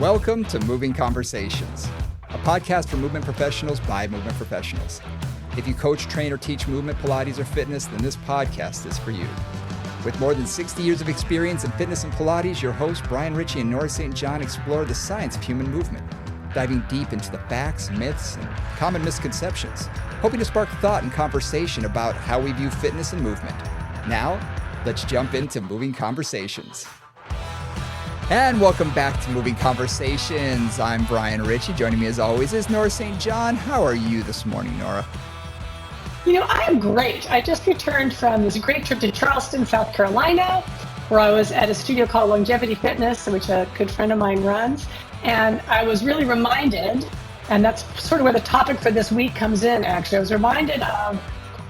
Welcome to Moving Conversations, a podcast for movement professionals by movement professionals. If you coach, train, or teach movement, Pilates, or fitness, then this podcast is for you. With more than 60 years of experience in fitness and Pilates, your hosts, Brian Ritchie and Nora St. John, explore the science of human movement, diving deep into the facts, myths, and common misconceptions, hoping to spark thought and conversation about how we view fitness and movement. Now, let's jump into Moving Conversations. And welcome back to Moving Conversations. I'm Brian Ritchie. Joining me as always is Nora St. John. How are you this morning, Nora? You know, I am great. I just returned from this great trip to Charleston, South Carolina, where I was at a studio called Longevity Fitness, which a good friend of mine runs. And I was really reminded, and that's sort of where the topic for this week comes in, actually. I was reminded of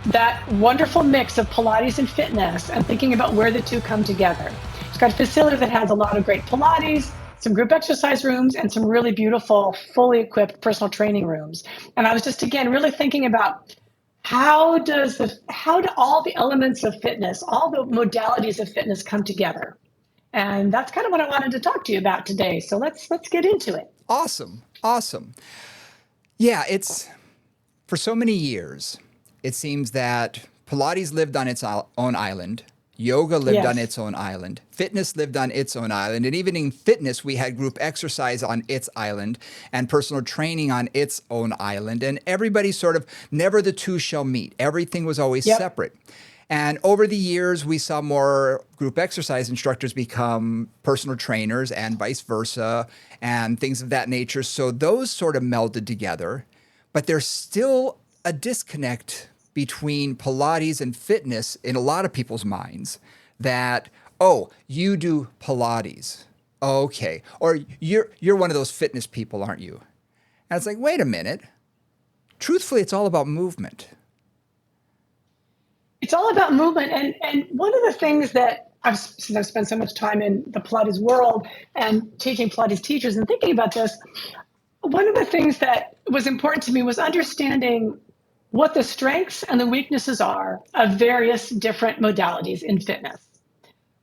that wonderful mix of Pilates and fitness and thinking about where the two come together. It's got a facility that has a lot of great Pilates, some group exercise rooms, and some really beautiful, fully equipped personal training rooms. And I was just, again, really thinking about how do all the elements of fitness, all the modalities of fitness come together? And that's kind of what I wanted to talk to you about today. So let's get into it. Awesome. Yeah, it's for so many years, it seems that Pilates lived on its own island. Yoga lived on its own island. Fitness lived on its own island. And even in fitness, we had group exercise on its island and personal training on its own island. And everybody sort of, never the two shall meet. Everything was always separate. And over the years, we saw more group exercise instructors become personal trainers and vice versa and things of that nature. So those sort of melded together. But there's still a disconnect between Pilates and fitness in a lot of people's minds that, oh, you do Pilates. Okay. Or you're one of those fitness people, aren't you? And it's like, wait a minute. Truthfully, it's all about movement. It's all about movement. And one of the things that since I've spent so much time in the Pilates world and teaching Pilates teachers and thinking about this, one of the things that was important to me was understanding what the strengths and the weaknesses are of various different modalities in fitness,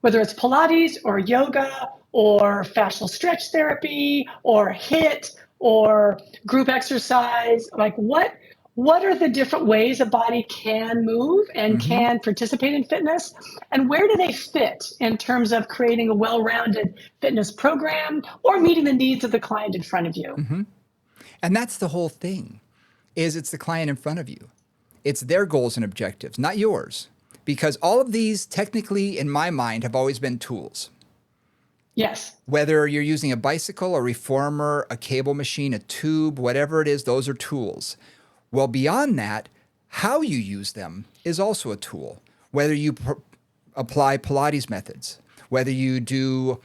whether it's Pilates or yoga or fascial stretch therapy or HIIT or group exercise. Like what are the different ways a body can move and can participate in fitness, and where do they fit in terms of creating a well-rounded fitness program or meeting the needs of the client in front of you? Mm-hmm. And that's the whole thing. It's the client in front of you. It's their goals and objectives, not yours. Because all of these, technically, in my mind, have always been tools. Yes. Whether you're using a bicycle, a reformer, a cable machine, a tube, whatever it is, those are tools. Well, beyond that, how you use them is also a tool. Whether you apply Pilates methods, whether you do,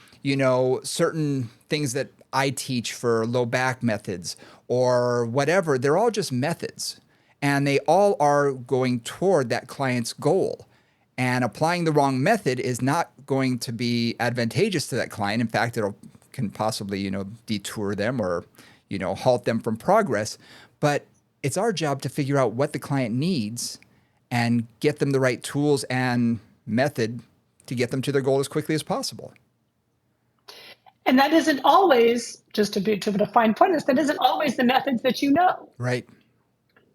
certain things that I teach for low back methods or whatever, they're all just methods. And they all are going toward that client's goal. And applying the wrong method is not going to be advantageous to that client. In fact, can possibly, detour them or, halt them from progress. But it's our job to figure out what the client needs and get them the right tools and method to get them to their goal as quickly as possible. And that isn't always, just to define pointers, that isn't always the methods that you know. Right.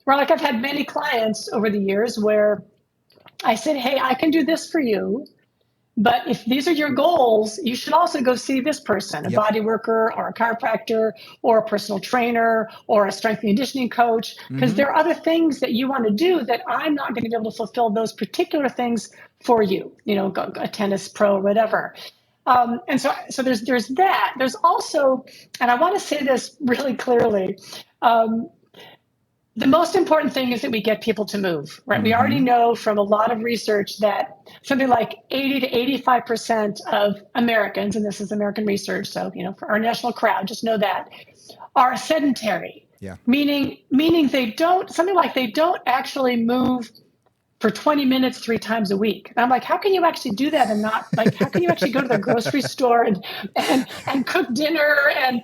Well, like I've had many clients over the years where I said, hey, I can do this for you, but if these are your goals, you should also go see this person, a body worker or a chiropractor or a personal trainer or a strength and conditioning coach, because there are other things that you want to do that I'm not going to be able to fulfill those particular things for you, a tennis pro or whatever. And so there's that. There's also, and I want to say this really clearly, the most important thing is that we get people to move, right? We already know from a lot of research that something like 80 to 85% of Americans, and this is American research, so, for our national crowd, just know that, are sedentary. Yeah. Meaning they don't actually move for 20 minutes 3 times a week. And I'm like, how can you actually do that and not, like, how can you actually go to the grocery store and cook dinner and,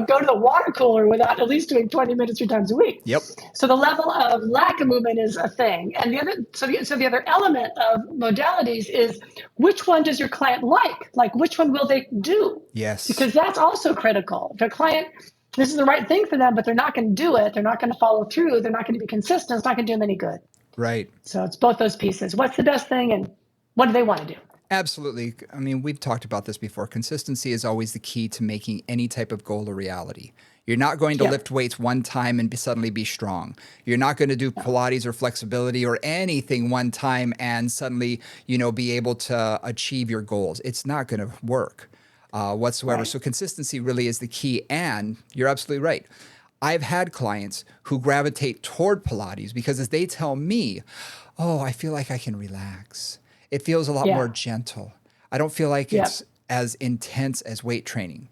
go to the water cooler without at least doing 20 minutes 3 times a week? Yep. So the level of lack of movement is a thing. And the other element of modalities is, which one does your client like? Like, which one will they do? Yes. Because that's also critical. If a client, this is the right thing for them, but they're not going to do it, they're not going to follow through, they're not going to be consistent, it's not going to do them any good. Right. So it's both those pieces. What's the best thing and what do they want to do? Absolutely. I mean, we've talked about this before. Consistency is always the key to making any type of goal a reality. You're not going to lift weights one time and suddenly be strong. You're not going to do Pilates or flexibility or anything one time and suddenly, be able to achieve your goals. It's not going to work whatsoever. Right. So consistency really is the key. And you're absolutely right. I've had clients who gravitate toward Pilates because as they tell me, oh, I feel like I can relax. It feels a lot more gentle. I don't feel like it's as intense as weight training.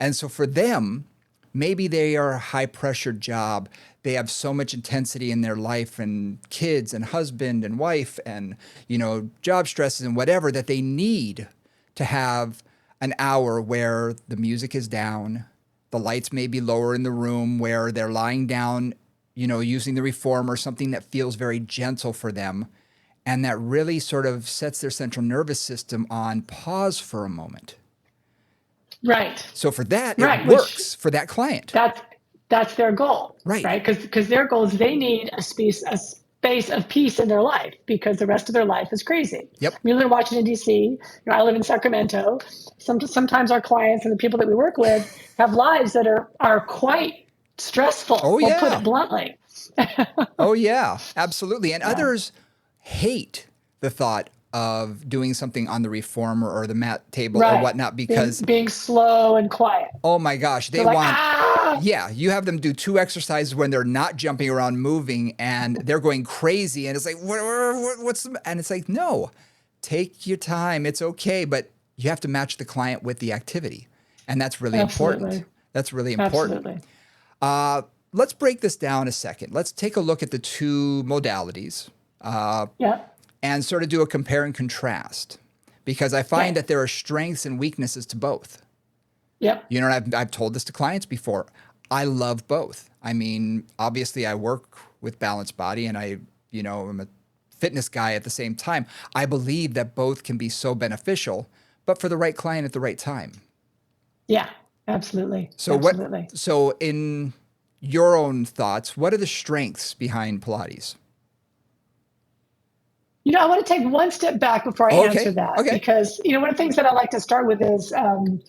And so for them, maybe they are a high pressure job. They have so much intensity in their life and kids and husband and wife and, job stresses and whatever that they need to have an hour where the music is down. The lights may be lower in the room where they're lying down, using the reformer, something that feels very gentle for them. And that really sort of sets their central nervous system on pause for a moment. Right. So for that, it works for that client. That's their goal. Right. Because their goal is they need a space of peace in their life because the rest of their life is crazy. Yep. We live in Washington, D.C. I live in Sacramento. Sometimes our clients and the people that we work with have lives that are quite stressful. Oh, yeah. We'll put it bluntly. Oh, yeah, absolutely. And others hate the thought of doing something on the reformer or the mat table or whatnot because being slow and quiet. Oh my gosh, they want you have them do 2 exercises when they're not jumping around moving and they're going crazy and it's like and it's like, no, take your time, it's okay, but you have to match the client with the activity, and that's really important. That's really important. Absolutely. Let's break this down a second. Let's take a look at the 2 modalities. And sort of do a compare and contrast, because I find that there are strengths and weaknesses to both. Yep. And I've told this to clients before. I love both. I mean, obviously I work with Balanced Body and I'm a fitness guy at the same time. I believe that both can be so beneficial, but for the right client at the right time. Yeah, absolutely. So in your own thoughts, what are the strengths behind Pilates? I want to take one step back before I answer that, because, one of the things that I like to start with is the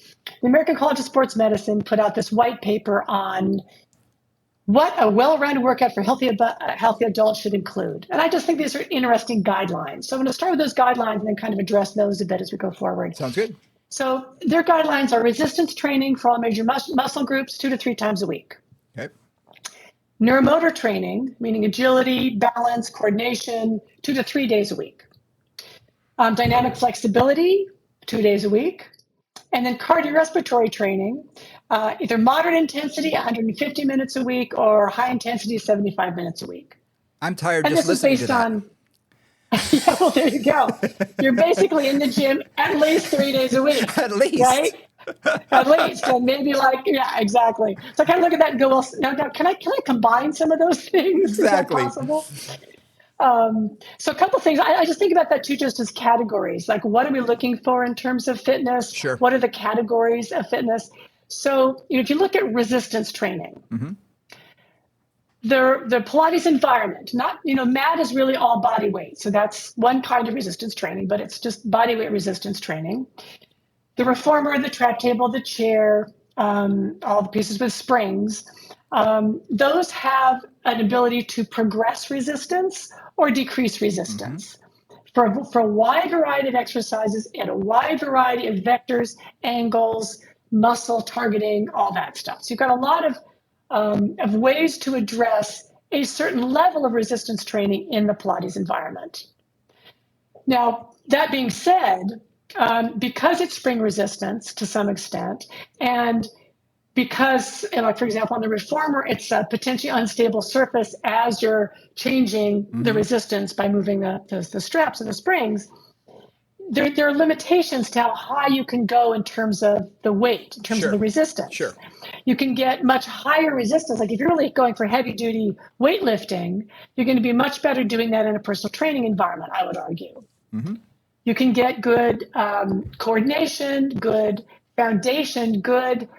American College of Sports Medicine put out this white paper on what a well-rounded workout for healthy adults should include. And I just think these are interesting guidelines. So I'm going to start with those guidelines and then kind of address those a bit as we go forward. Sounds good. So their guidelines are resistance training for all major muscle groups 2 to 3 times a week. Okay. Neuromotor training, meaning agility, balance, coordination, 2 to 3 days a week. Dynamic flexibility, 2 days a week. And then cardiorespiratory training, either moderate intensity, 150 minutes a week, or high intensity, 75 minutes a week. I'm tired just listening to that. Yeah, well, there you go. You're basically in the gym at least 3 days a week. At least. Right? At least. And maybe exactly. So I kind of look at that and go, well, now can I combine some of those things? Exactly. Is that possible? So a couple things. I just think about that too, just as categories. Like, what are we looking for in terms of fitness? Sure. What are the categories of fitness? So, if you look at resistance training, the Pilates environment, mat is really all body weight. So that's one kind of resistance training, but it's just body weight resistance training. The reformer, the trap table, the chair, all the pieces with springs, those have an ability to progress resistance or decrease resistance for a wide variety of exercises and a wide variety of vectors, angles, muscle targeting, all that stuff. So you've got a lot of ways to address a certain level of resistance training in the Pilates environment. Now, that being said, because it's spring resistance to some extent, and because, like for example, on the reformer, it's a potentially unstable surface as you're changing the resistance by moving the straps and the springs. There are limitations to how high you can go in terms of the weight, in terms of the resistance. Sure. You can get much higher resistance. Like if you're really going for heavy duty weightlifting, you're going to be much better doing that in a personal training environment, I would argue. You can get good coordination, good foundation, good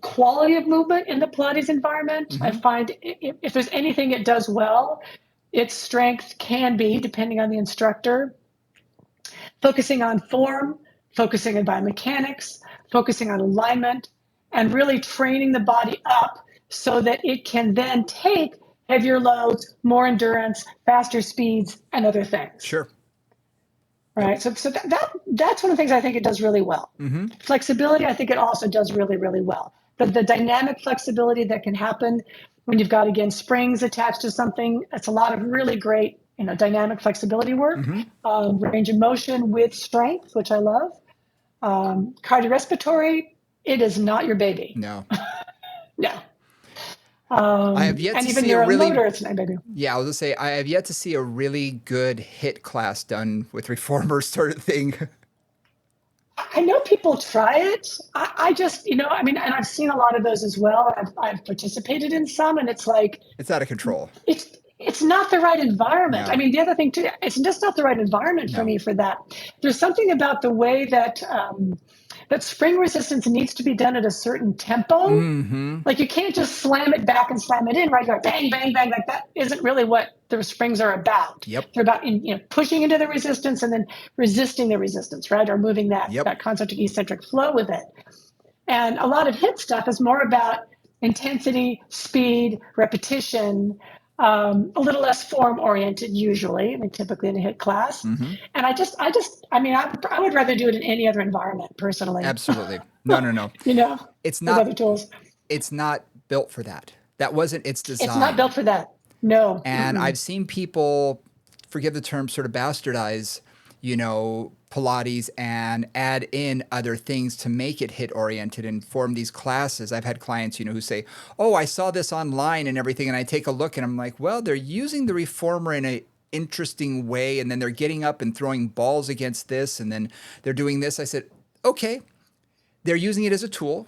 quality of movement in the Pilates environment. I find if there's anything it does well, its strength can be, depending on the instructor, focusing on form, focusing on biomechanics, focusing on alignment, and really training the body up so that it can then take heavier loads, more endurance, faster speeds, and other things. Sure. Right. So that's one of the things I think it does really well. Flexibility, I think it also does really, really well. The dynamic flexibility that can happen when you've got, again, springs attached to something, it's a lot of really great, dynamic flexibility work, range of motion with strength, which I love. Cardiorespiratory, it is not your baby. No. No. I have yet and to even see a really. neuromotor, it's not baby. Yeah, I was gonna say I have yet to see a really good HIIT class done with reformers sort of thing. I know people try it. I just, and I've seen a lot of those as well. I've participated in some, and it's like It's out of control. It's not the right environment. No. I mean, the other thing too, it's just not the right environment for me for that. There's something about the way that that spring resistance needs to be done at a certain tempo. Like you can't just slam it back and slam it in, right? You're like bang, bang, bang. Like that isn't really what the springs are about. Yep. They're about pushing into the resistance and then resisting the resistance, right? Or moving that concept of eccentric flow with it. And a lot of HIIT stuff is more about intensity, speed, repetition. A little less form oriented usually, typically in a HIIT class. And I would rather do it in any other environment personally. Absolutely. No. It's not, with other tools. It's not built for that. That wasn't its design. It's not built for that. No. And I've seen people, forgive the term, sort of bastardize, Pilates and add in other things to make it HIIT oriented and form these classes. I've had clients, who say, oh, I saw this online and everything. And I take a look and I'm like, well, they're using the reformer in an interesting way. And then they're getting up and throwing balls against this. And then they're doing this. I said, okay, they're using it as a tool,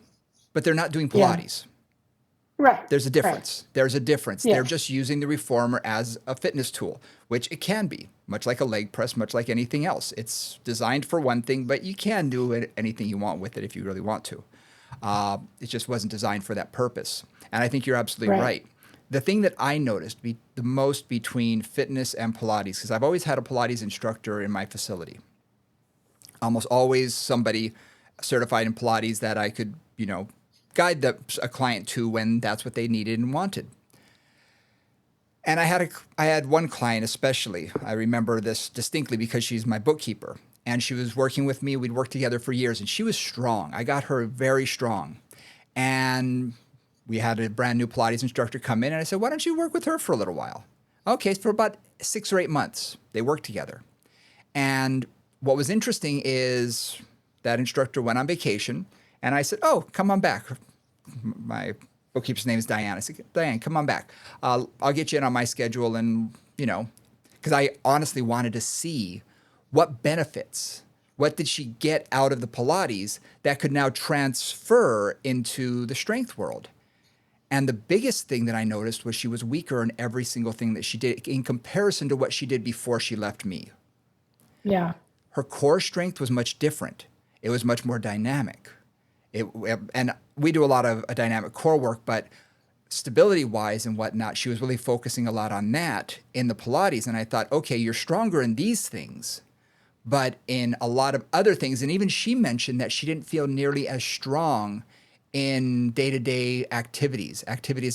but they're not doing Pilates. Right. There's a difference. Right. There's a difference. Yeah. They're just using the reformer as a fitness tool, which it can be, much like a leg press, much like anything else. It's designed for one thing, but you can do anything you want with it if you really want to. It just wasn't designed for that purpose. And I think you're absolutely right. The thing that I noticed the most between fitness and Pilates, because I've always had a Pilates instructor in my facility, almost always somebody certified in Pilates that I could, guide a client to when that's what they needed and wanted. And I had one client especially. I remember this distinctly because she's my bookkeeper. And she was working with me. We'd worked together for years. And she was strong. I got her very strong. And we had a brand new Pilates instructor come in. And I said, why don't you work with her for a little while? Okay, for about 6 or 8 months, they worked together. And what was interesting is that instructor went on vacation. And I said, oh, come on back. My bookkeeper's name is Diane. I said, Diane, come on back. I'll get you in on my schedule. And, because I honestly wanted to see what benefits, what did she get out of the Pilates that could now transfer into the strength world. And the biggest thing that I noticed was she was weaker in every single thing that she did in comparison to what she did before she left me. Yeah. Her core strength was much different. It was much more dynamic. And we do a lot of dynamic core work, but stability-wise and whatnot, she was really focusing a lot on that in the Pilates. And I thought, okay, you're stronger in these things, but in a lot of other things. And even she mentioned that she didn't feel nearly as strong in day-to-day activities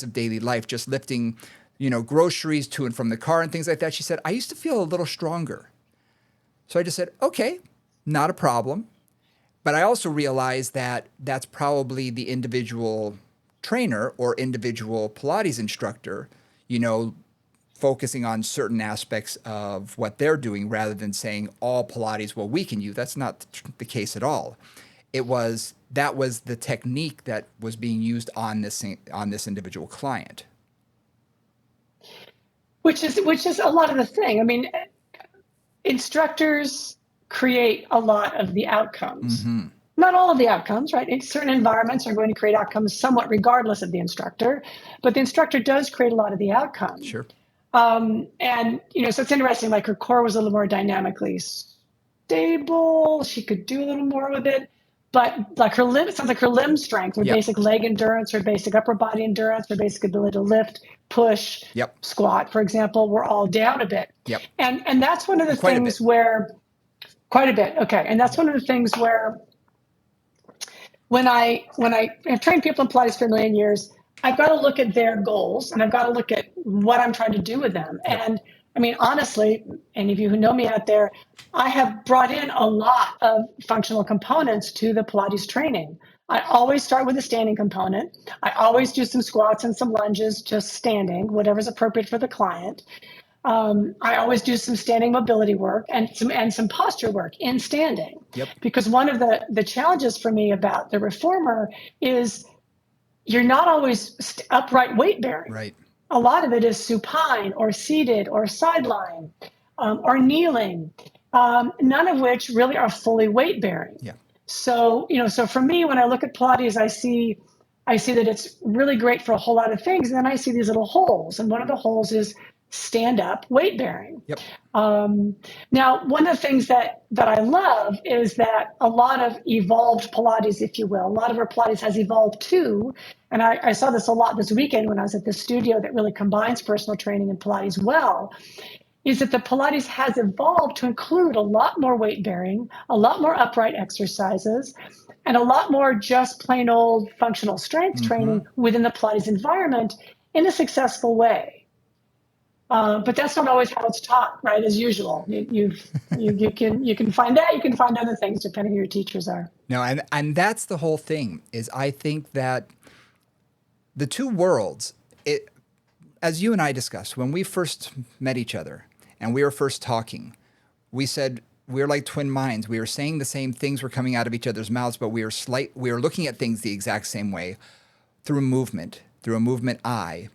of daily life, just lifting, groceries to and from the car and things like that. She said, I used to feel a little stronger. So I just said, okay, not a problem. But I also realized that that's probably the individual trainer or individual Pilates instructor, focusing on certain aspects of what they're doing rather than saying all Pilates, well, weaken you. That's not the case at all. that was the technique that was being used on this individual client. Which is a lot of the thing. I mean, instructors create a lot of the outcomes. Mm-hmm. Not all of the outcomes, right? In certain environments are going to create outcomes somewhat regardless of the instructor, but the instructor does create a lot of the outcomes. Sure. And so it's interesting. Like her core was a little more dynamically stable. She could do a little more with it, but like it sounds like her limb strength, her basic leg endurance, her basic upper body endurance, her basic ability to lift, push, squat, for example, were all down a bit. Yep. And that's one of the things where quite a bit. Okay. And that's one of the things where when I have trained people in Pilates for a million years, I've got to look at their goals and I've got to look at what I'm trying to do with them. Yep. And I mean, honestly, any of you who know me out there, I have brought in a lot of functional components to the Pilates training. I always start with a standing component. I always do some squats and some lunges, just standing, whatever's appropriate for the client. I always do some standing mobility work and some posture work in standing. Yep. Because one of the challenges for me about the reformer is you're not always upright weight bearing. Right. A lot of it is supine or seated or sideline or kneeling, none of which really are fully weight bearing. Yeah. So for me, when I look at Pilates, I see that it's really great for a whole lot of things. And then I see these little holes. And one of the holes is stand up weight bearing. Yep. Now, one of the things that I love is that a lot of evolved Pilates, if you will, a lot of our Pilates has evolved too. And I saw this a lot this weekend when I was at this studio that really combines personal training and Pilates well, is that the Pilates has evolved to include a lot more weight bearing, a lot more upright exercises, and a lot more just plain old functional strength training within the Pilates environment in a successful way. But that's not always how it's taught, right? As usual, you can find that. You can find other things depending who your teachers are. No, and that's the whole thing. Is I think that the two worlds, as you and I discussed when we first met each other and we were first talking, we said we were like twin minds. We were saying the same things were coming out of each other's mouths, but we were looking at things the exact same way through a movement eye.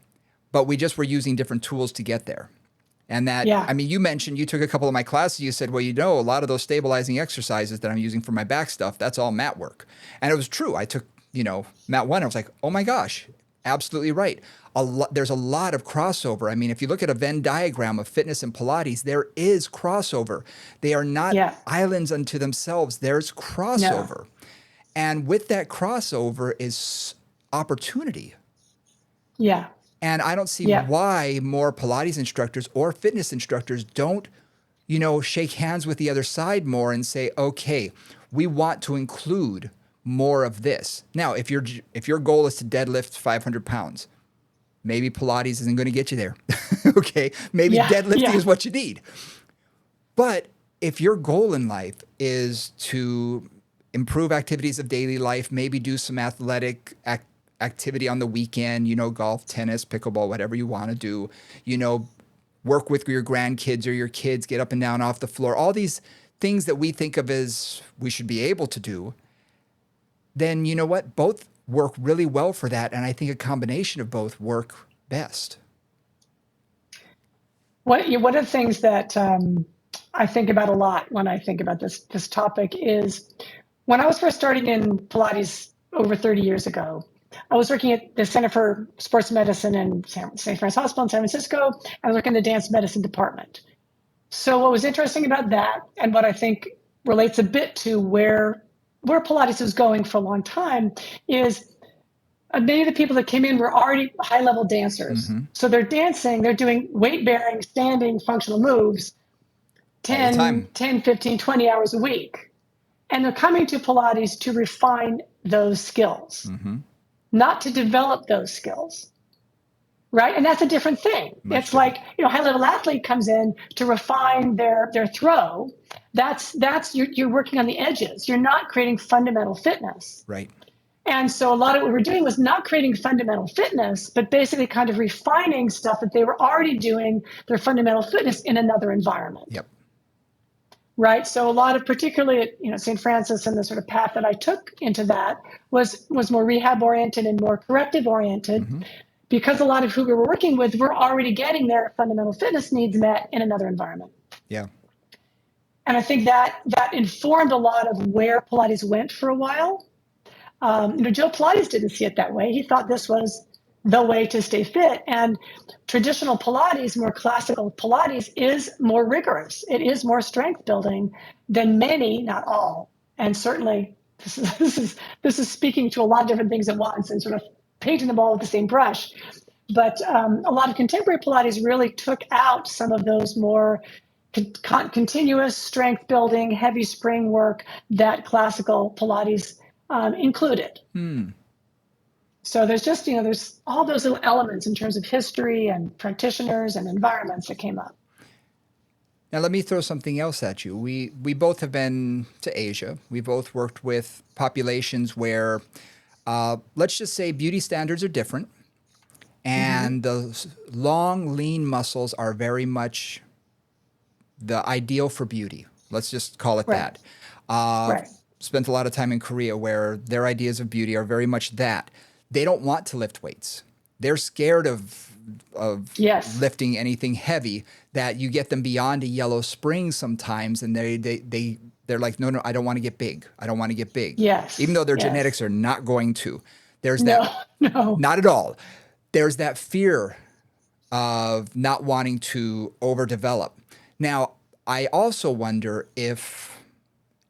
But we just were using different tools to get there. And that, I mean, you mentioned you took a couple of my classes. You said, well, a lot of those stabilizing exercises that I'm using for my back stuff, that's all mat work. And it was true. I took, mat one. I was like, oh my gosh, absolutely right. There's a lot of crossover. I mean, if you look at a Venn diagram of fitness and Pilates, there is crossover. They are not islands unto themselves. There's crossover. No. And with that crossover is opportunity. Yeah. And I don't see why more Pilates instructors or fitness instructors don't, shake hands with the other side more and say, okay, we want to include more of this. Now, if your goal is to deadlift 500 pounds, maybe Pilates isn't going to get you there. Okay, maybe deadlifting is what you need. But if your goal in life is to improve activities of daily life, maybe do some athletic activity on the weekend, golf, tennis, pickleball, whatever you want to do, work with your grandkids or your kids, get up and down off the floor, all these things that we think of as we should be able to do, then you know what? Both work really well for that. And I think a combination of both work best. One of the things that I think about a lot when I think about this topic is when I was first starting in Pilates over 30 years ago, I was working at the Center for Sports Medicine in St. Francis Hospital in San Francisco. I was working in the dance medicine department. So what was interesting about that, and what I think relates a bit to where Pilates is going for a long time, is many of the people that came in were already high-level dancers. Mm-hmm. So they're dancing, they're doing weight-bearing, standing, functional moves 10, 15, 20 hours a week. And they're coming to Pilates to refine those skills. Mm-hmm. Not to develop those skills, right? And that's a different thing. It's like, high-level athlete comes in to refine their throw. That's you're working on the edges. You're not creating fundamental fitness. Right. And so a lot of what we're doing was not creating fundamental fitness, but basically kind of refining stuff that they were already doing, their fundamental fitness in another environment. Yep. right? So a lot of, particularly at St. Francis, and the sort of path that I took into that was more rehab oriented and more corrective oriented, because a lot of who we were working with were already getting their fundamental fitness needs met in another environment. Yeah. And I think that informed a lot of where Pilates went for a while. Joe Pilates didn't see it that way. He thought this was the way to stay fit. And traditional Pilates, more classical Pilates, is more rigorous. It is more strength building than many, not all. And certainly, this is speaking to a lot of different things at once and sort of painting them all with the same brush. But a lot of contemporary Pilates really took out some of those more continuous strength building, heavy spring work that classical Pilates included. So there's just, there's all those little elements in terms of history and practitioners and environments that came up. Now, let me throw something else at you. We both have been to Asia. We both worked with populations where, let's just say, beauty standards are different. And the long, lean muscles are very much the ideal for beauty. Let's just call it that. Right. Spent a lot of time in Korea where their ideas of beauty are very much that. They don't want to lift weights. They're scared of lifting anything heavy, that you get them beyond a yellow spring sometimes, and they're like, no, I don't want to get big. I don't want to get big. Yes. Even though their genetics are not going to. There's No. Not at all. There's that fear of not wanting to overdevelop. Now, I also wonder if,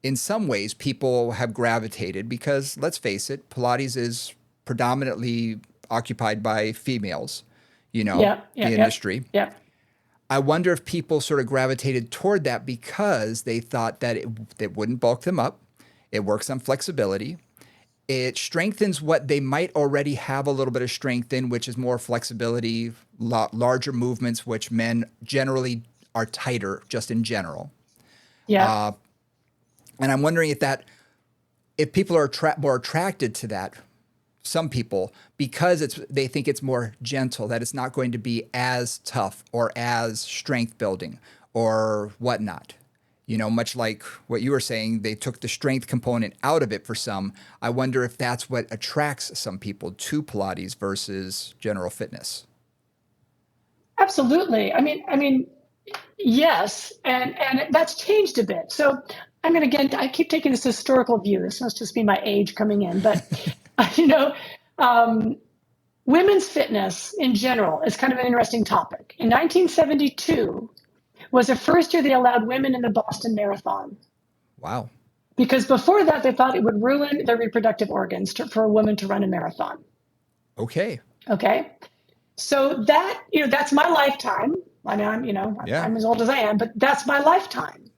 in some ways, people have gravitated, because let's face it, Pilates is predominantly occupied by females, the industry. Yeah. I wonder if people sort of gravitated toward that because they thought that it wouldn't bulk them up. It works on flexibility. It strengthens what they might already have a little bit of strength in, which is more flexibility, larger movements, which men generally are tighter just in general. Yeah. And I'm wondering if people are more attracted to that, some people, because they think it's more gentle, that it's not going to be as tough or as strength building or whatnot. Much like what you were saying, they took the strength component out of it for some. I wonder if that's what attracts some people to Pilates versus general fitness. Absolutely. I mean, yes, and that's changed a bit. So, again, I keep taking this historical view. This must just be my age coming in, but women's fitness in general is kind of an interesting topic. In 1972 was the first year they allowed women in the Boston Marathon. Wow. Because before that, they thought it would ruin their reproductive organs for a woman to run a marathon. Okay. So that's my lifetime. I mean, I'm as old as I am, but that's my lifetime.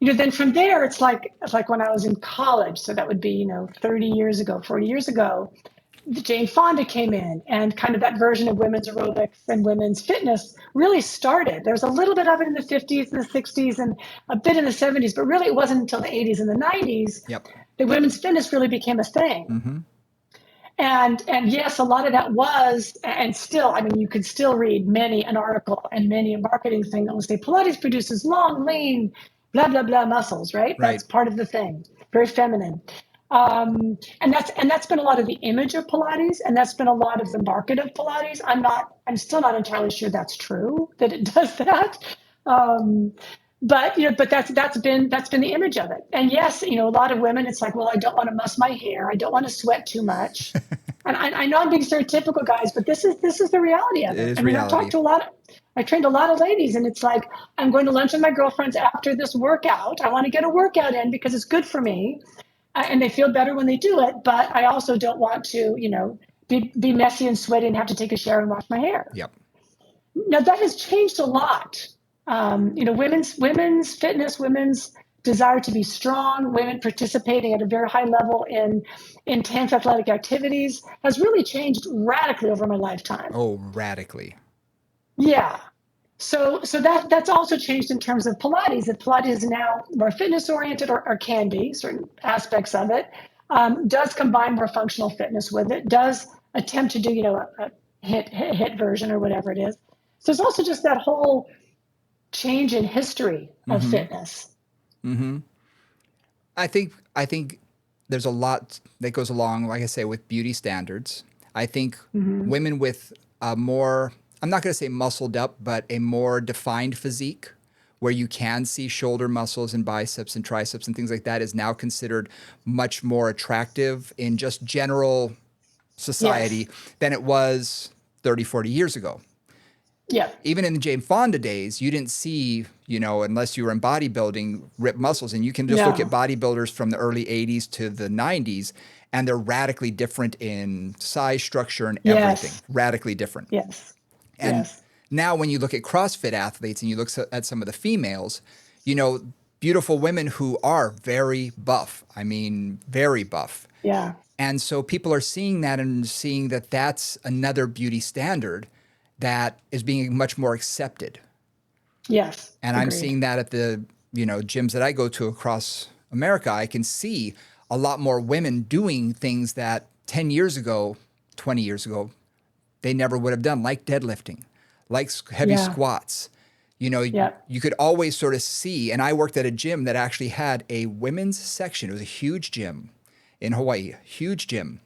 Then from there, it's like when I was in college. So that would be, 30 years ago, 40 years ago, Jane Fonda came in, and kind of that version of women's aerobics and women's fitness really started. There was a little bit of it in the 50s and the 60s and a bit in the 70s, but really it wasn't until the 80s and the 90s that women's fitness really became a thing. And yes, a lot of that was, and still, you could still read many an article and many a marketing thing that will say Pilates produces long, lean, blah, blah, blah muscles, right? That's part of the thing. Very feminine. And that's been a lot of the image of Pilates, and that's been a lot of the market of Pilates. I'm still not entirely sure that's true, that it does that. But that's been the image of it. And yes, a lot of women, it's like, well, I don't want to muss my hair. I don't want to sweat too much. And I know I'm being stereotypical, guys, but this is the reality of it. Reality. I trained a lot of ladies, and it's like, I'm going to lunch with my girlfriends after this workout. I want to get a workout in because it's good for me. And they feel better when they do it. But I also don't want to, be messy and sweaty and have to take a shower and wash my hair. Yep. Now that has changed a lot. Women's fitness, women's desire to be strong, women participating at a very high level in intense athletic activities has really changed radically over my lifetime. Oh, radically. Yeah. So that's also changed in terms of Pilates. That Pilates is now more fitness oriented, or can be certain aspects of it. Does combine more functional fitness with it. Does attempt to do a hit version or whatever it is. So it's also just that whole change in history of fitness. I think there's a lot that goes along, like I say, with beauty standards. I think women with a more, I'm not going to say muscled up, but a more defined physique, where you can see shoulder muscles and biceps and triceps and things like that, is now considered much more attractive in just general Yes. society than it was 30, 40 years ago. Yeah. Even in the Jane Fonda days, you didn't see, unless you were in bodybuilding, ripped muscles. And you can just look at No. bodybuilders from the early 80s to the 90s, and they're radically different in size, structure, and everything. Yes. Radically different. Yes. And Yes. now when you look at CrossFit athletes and you look at some of the females, beautiful women who are very buff. I mean, very buff. Yeah. And so people are seeing that and seeing that that's another beauty standard that is being much more accepted. Yes. And I'm Agreed. seeing that at the, gyms that I go to across America. I can see a lot more women doing things that 10 years ago, 20 years ago, they never would have done, like deadlifting, like heavy Yeah. squats. Yeah. You could always sort of see, and I worked at a gym that actually had a women's section. It was a huge gym in Hawaii, huge gym.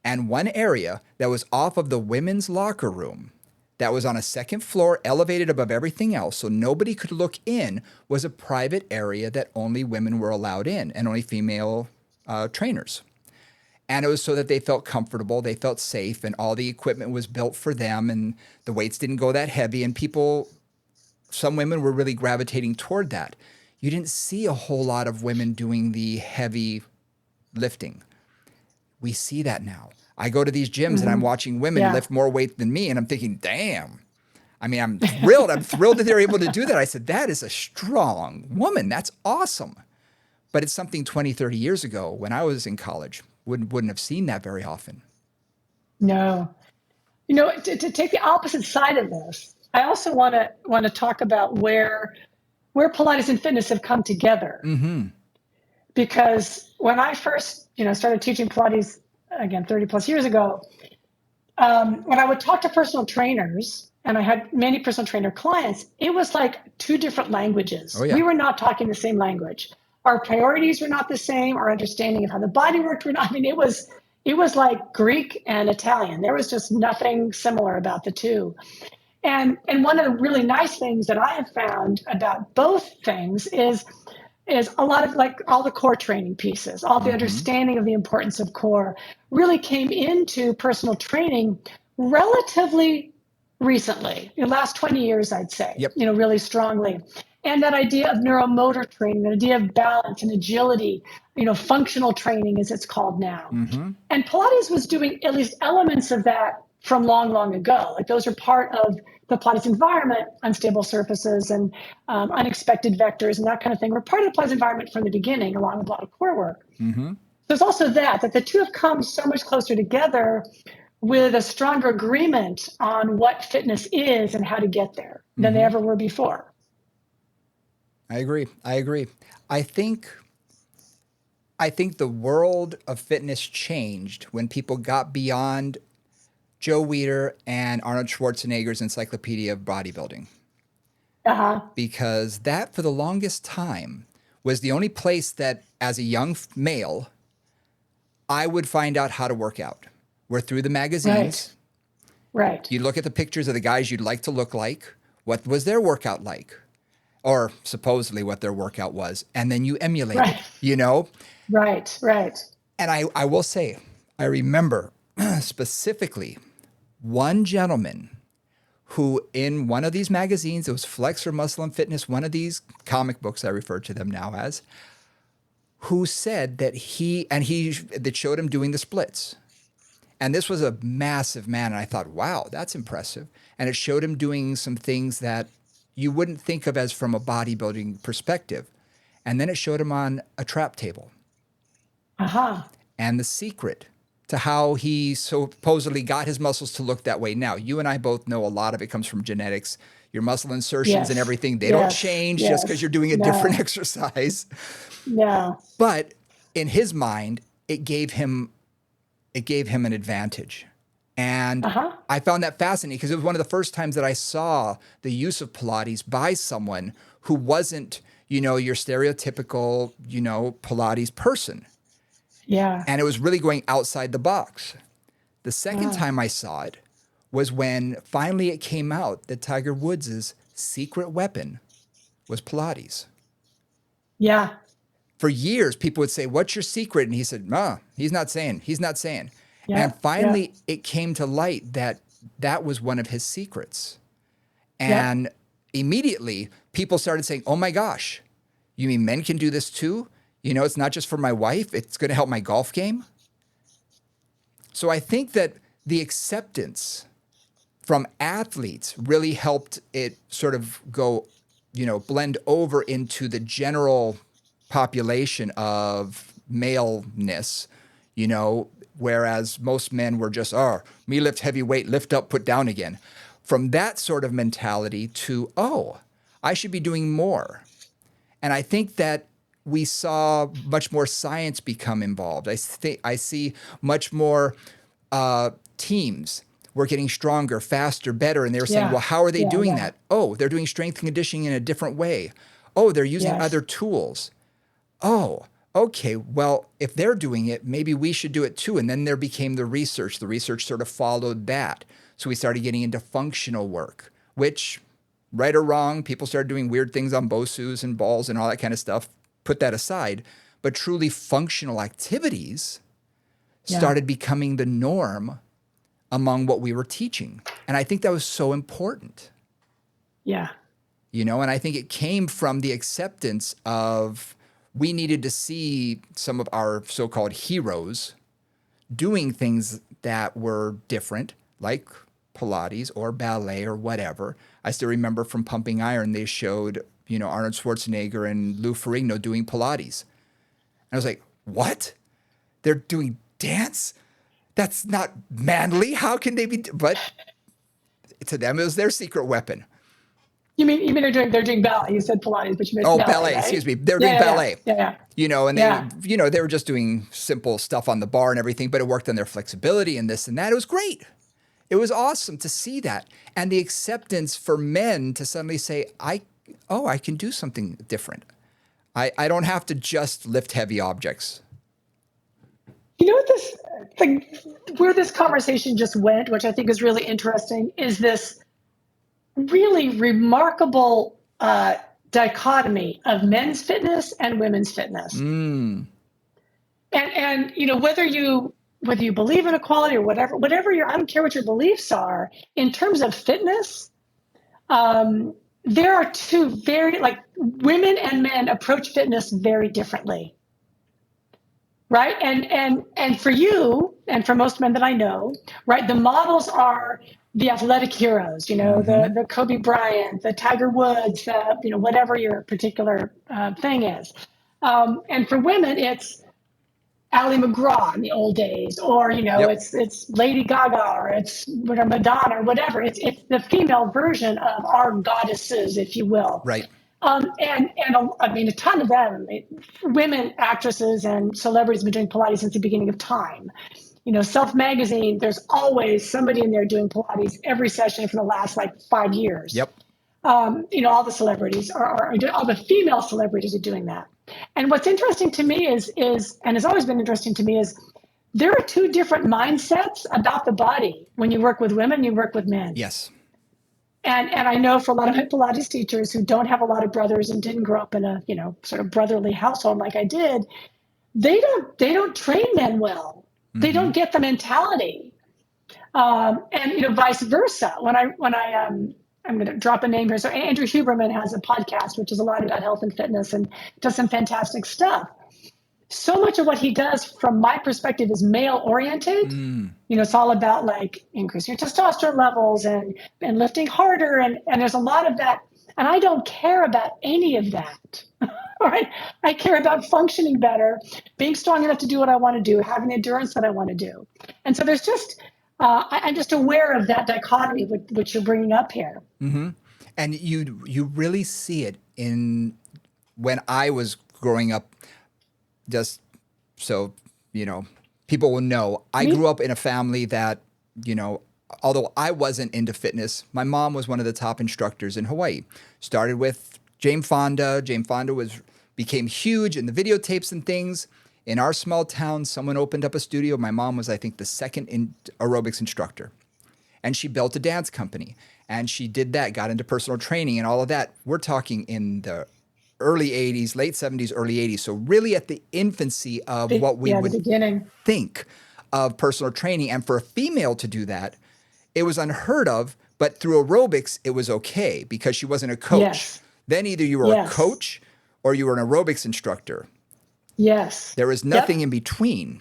And one area that was off of the women's locker room, that was on a second floor, elevated above everything else, so nobody could look in, was a private area that only women were allowed in and only female trainers. And it was so that they felt comfortable, they felt safe, and all the equipment was built for them, and the weights didn't go that heavy. And some women were really gravitating toward that. You didn't see a whole lot of women doing the heavy lifting. We see that now. I go to these gyms and I'm watching women Yeah. lift more weight than me, and I'm thinking, damn. I mean, I'm thrilled. I'm thrilled that they're able to do that. I said, that is a strong woman. That's awesome. But it's something 20, 30 years ago when I was in college, wouldn't have seen that very often. No. To take the opposite side of this, I also want to talk about where Pilates and fitness have come together. Because when I first, started teaching Pilates, again, 30 plus years ago, when I would talk to personal trainers, and I had many personal trainer clients, it was like two different languages. Oh, yeah. We were not talking the same language. Our priorities were not the same. Our understanding of how the body worked were not. I mean, it was like Greek and Italian. There was just nothing similar about the two. And one of the really nice things that I have found about both things is a lot of, like, all the core training pieces, all the understanding of the importance of core really came into personal training relatively recently, in the last 20 years, I'd say. Yep. Really strongly. And that idea of neuromotor training, that idea of balance and agility, functional training, as it's called now. And Pilates was doing at least elements of that from long, long ago. Like, those are part of the Pilates environment. Unstable surfaces and unexpected vectors and that kind of thing were part of the Pilates environment from the beginning, along with a lot of core work. There's also that the two have come so much closer together, with a stronger agreement on what fitness is and how to get there than they ever were before. I agree. I think the world of fitness changed when people got beyond Joe Weider and Arnold Schwarzenegger's Encyclopedia of Bodybuilding. Because that, for the longest time, was the only place that, as a young male, I would find out how to work out. We're through the magazines. Right. You look at the pictures of the guys you'd like to look like. What was their workout like? Or supposedly what their workout was. And then you emulate it, Right. And I will say, I remember specifically one gentleman who, in one of these magazines, it was Flex or Muscle and Fitness, one of these comic books I refer to them now as, who said that that showed him doing the splits. And this was a massive man. And I thought, wow, that's impressive. And it showed him doing some things that you wouldn't think of as from a bodybuilding perspective. And then it showed him on a trap table. And the secret to how he supposedly got his muscles to look that way. Now, you and I both know a lot of it comes from genetics. Your muscle insertions and everything, they don't change just because you're doing a different exercise. No. But in his mind, it gave him an advantage. And I found that fascinating because it was one of the first times that I saw the use of Pilates by someone who wasn't, your stereotypical, Pilates person. Yeah. And it was really going outside the box. The second Wow. time I saw it was when finally it came out that Tiger Woods' secret weapon was Pilates. Yeah. For years, people would say, "What's your secret?" And he said, "No, he's not saying. He's not saying." Yeah. And finally, it came to light that that was one of his secrets. Yeah. And immediately, people started saying, "Oh my gosh, you mean men can do this too? It's not just for my wife. It's going to help my golf game." So I think that the acceptance from athletes really helped it sort of go, blend over into the general population of maleness, whereas most men were just, oh, me lift heavy weight, lift up, put down again. From that sort of mentality to, oh, I should be doing more. And I think that we saw much more science become involved. I see much more teams were getting stronger, faster, better. And they were saying, well, how are they doing that? Oh, they're doing strength and conditioning in a different way. Oh, they're using other tools. Oh, okay, well, if they're doing it, maybe we should do it too. And then there became the research. The research sort of followed that. So we started getting into functional work, which, right or wrong, people started doing weird things on BOSUs and balls and all that kind of stuff. Put that aside. But truly functional activities started becoming the norm among what we were teaching. And I think that was so important. Yeah. And I think it came from the acceptance of we needed to see some of our so-called heroes doing things that were different, like Pilates or ballet or whatever. I still remember from Pumping Iron, they showed, Arnold Schwarzenegger and Lou Ferrigno doing Pilates. And I was like, what? They're doing dance? That's not manly. How can they be? But to them, it was their secret weapon. You mean they're doing ballet? You said Pilates, but you meant ballet. Right? Excuse me. They're doing ballet. Yeah. And they were just doing simple stuff on the bar and everything, but it worked on their flexibility and this and that. It was great. It was awesome to see that. And the acceptance for men to suddenly say, I can do something different. I don't have to just lift heavy objects. Where this conversation just went, which I think is really interesting, is this really remarkable dichotomy of men's fitness and women's fitness. And whether you believe in equality or whatever I don't care what your beliefs are in terms of fitness. There are two very, women and men approach fitness very differently. Right. And for you and for most men that I know, right, the models are the athletic heroes, the Kobe Bryant, the Tiger Woods, whatever your particular thing is. And for women, it's Ali McGraw in the old days, or, it's Lady Gaga, or it's Madonna, or whatever. It's the female version of our goddesses, if you will. Right. And a ton of them, women actresses and celebrities have been doing Pilates since the beginning of time. Self Magazine, there's always somebody in there doing Pilates every session for the last 5 years. Yep. All the celebrities all the female celebrities are doing that. And what's interesting to me is, and has always been interesting to me, is there are two different mindsets about the body when you work with women, you work with men. Yes. And I know for a lot of my Pilates teachers who don't have a lot of brothers and didn't grow up in a, sort of brotherly household like I did, they don't train men well. Mm-hmm. They don't get the mentality. And vice versa. When I'm going to drop a name here. So Andrew Huberman has a podcast, which is a lot about health and fitness, and does some fantastic stuff. So much of what he does, from my perspective, is male oriented. It's all about increasing your testosterone levels and lifting harder. And there's a lot of that. And I don't care about any of that. Right? I care about functioning better, being strong enough to do what I want to do, having the endurance that I want to do. And so there's just, I'm just aware of that dichotomy, which you're bringing up here. Mm-hmm. And you really see it in when I was growing up. Just so, people will know, I grew up in a family that, although I wasn't into fitness, my mom was one of the top instructors in Hawaii. Started with Jane Fonda became huge in the videotapes and things. In our small town, someone opened up a studio. My mom was, I think, the second aerobics instructor. And she built a dance company. And she did that, got into personal training and all of that. We're talking in the early 80s, late 70s, early 80s. So really at the infancy of what we would the beginning. think of personal training. And for a female to do that, it was unheard of. But through aerobics, it was okay because she wasn't a coach. Yes. Then either you were a coach or you were an aerobics instructor. Yes. There was nothing in between.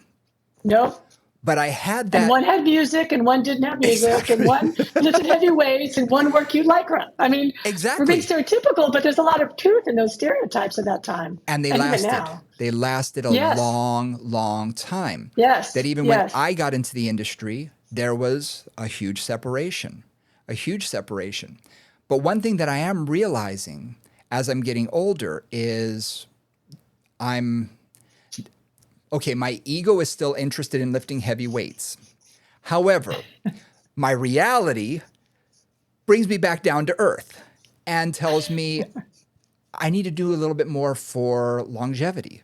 Nope. But I had that. And one had music and one didn't have music. Exactly. And one lifted heavy weights and one worked you like run. I mean, exactly. We're being stereotypical, but there's a lot of truth in those stereotypes at that time. And they lasted. They lasted a long, long time. Yes. That even when I got into the industry, there was a huge separation. A huge separation. But one thing that I am realizing as I'm getting older is my ego is still interested in lifting heavy weights. However, my reality brings me back down to earth and tells me I need to do a little bit more for longevity,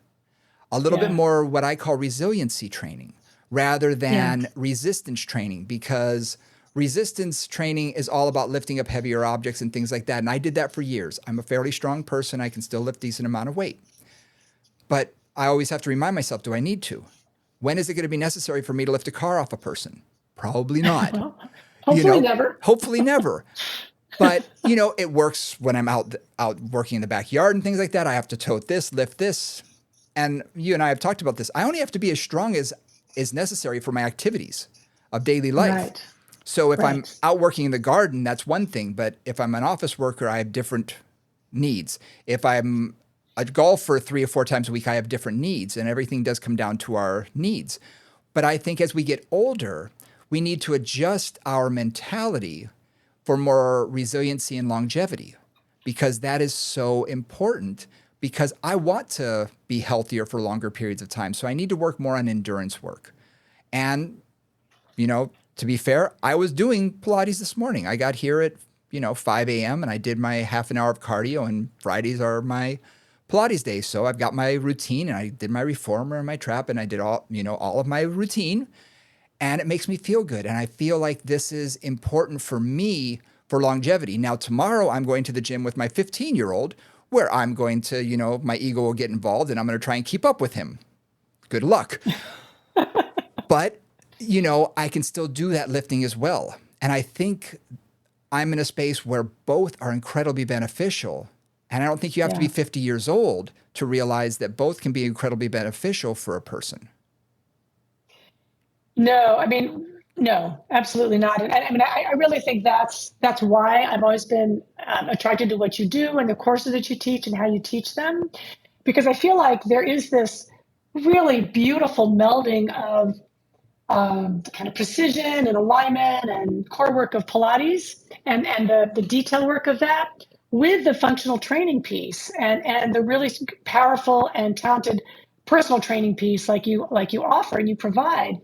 a little bit more what I call resiliency training rather than resistance training, because resistance training is all about lifting up heavier objects and things like that. And I did that for years. I'm a fairly strong person. I can still lift a decent amount of weight. But I always have to remind myself, do I need to? When is it going to be necessary for me to lift a car off a person? Probably not. Well, hopefully never. Hopefully never. But, it works when I'm out working in the backyard and things like that. I have to tote this, lift this. And you and I have talked about this. I only have to be as strong as is necessary for my activities of daily life. Right. So if I'm out working in the garden, that's one thing. But if I'm an office worker, I have different needs. If I'm a golfer 3 or 4 times a week, I have different needs, and everything does come down to our needs. But I think as we get older, we need to adjust our mentality for more resiliency and longevity, because that is so important, because I want to be healthier for longer periods of time. So I need to work more on endurance work. And, to be fair, I was doing Pilates this morning. I got here at, 5 a.m. and I did my half an hour of cardio, and Fridays are my Pilates days. So I've got my routine, and I did my reformer and my trap, and I did all of my routine, and it makes me feel good. And I feel like this is important for me for longevity. Now, tomorrow I'm going to the gym with my 15-year-old where I'm going to, my ego will get involved and I'm going to try and keep up with him. Good luck. But, I can still do that lifting as well. And I think I'm in a space where both are incredibly beneficial. And I don't think you have to be 50 years old to realize that both can be incredibly beneficial for a person. No, no, absolutely not. And I really think that's why I've always been attracted to what you do and the courses that you teach and how you teach them, because I feel like there is this really beautiful melding of kind of precision and alignment and core work of Pilates and the detail work of that with the functional training piece and the really powerful and talented personal training piece like you offer and you provide.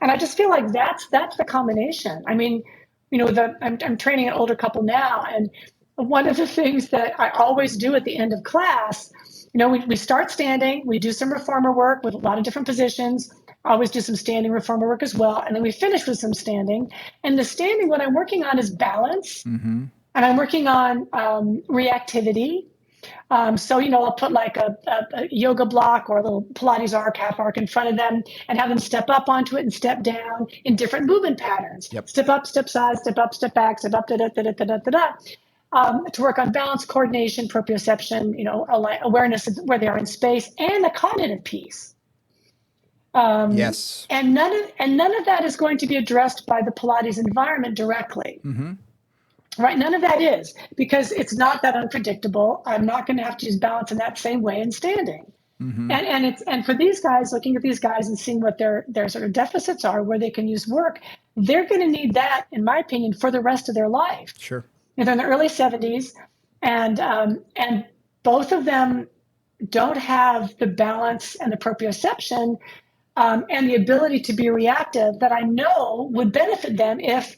And I just feel like that's the combination. I'm training an older couple now, and one of the things that I always do at the end of class, we start standing, we do some reformer work with a lot of different positions. I always do some standing reformer work as well, and then we finish with some standing. And the standing, what I'm working on is balance, and I'm working on reactivity. So, I'll put like a yoga block or a little Pilates arc, half arc in front of them and have them step up onto it and step down in different movement patterns. Yep. Step up, step side, step up, step back, step up, to work on balance, coordination, proprioception, awareness of where they are in space, and the cognitive piece. Yes. And none of that is going to be addressed by the Pilates environment directly. Mm-hmm. Right, none of that is, because it's not that unpredictable. I'm not going to have to use balance in that same way in standing. Mm-hmm. And for these guys, looking at these guys and seeing what their sort of deficits are, where they can use work, they're going to need that, in my opinion, for the rest of their life. Sure. They're in their early 70s, and both of them don't have the balance and the proprioception and the ability to be reactive that I know would benefit them if